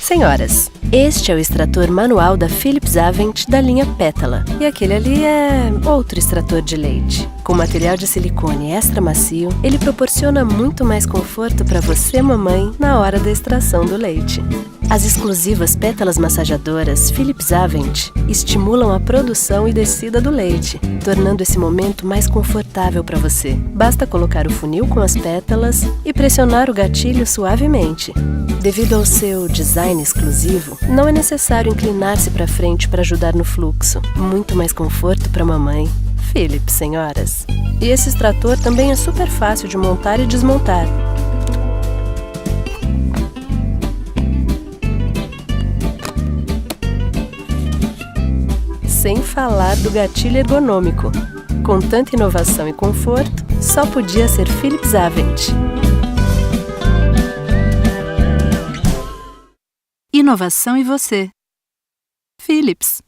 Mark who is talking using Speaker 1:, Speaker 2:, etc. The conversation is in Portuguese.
Speaker 1: Senhoras, este é o extrator manual da Philips Avent da linha Pétala. E aquele ali é outro extrator de leite. Com material de silicone extra macio, ele proporciona muito mais conforto para você, mamãe, na hora da extração do leite. As exclusivas pétalas massageadoras Philips Avent estimulam a produção e descida do leite, tornando esse momento mais confortável para você. Basta colocar o funil com as pétalas e pressionar o gatilho suavemente. Devido ao seu design exclusivo, não é necessário inclinar-se para frente para ajudar no fluxo. Muito mais conforto para mamãe. Philips, senhoras. E esse extrator também é super fácil de montar e desmontar. Sem falar do gatilho ergonômico. Com tanta inovação e conforto, só podia ser Philips Avent.
Speaker 2: Inovação e você. Philips.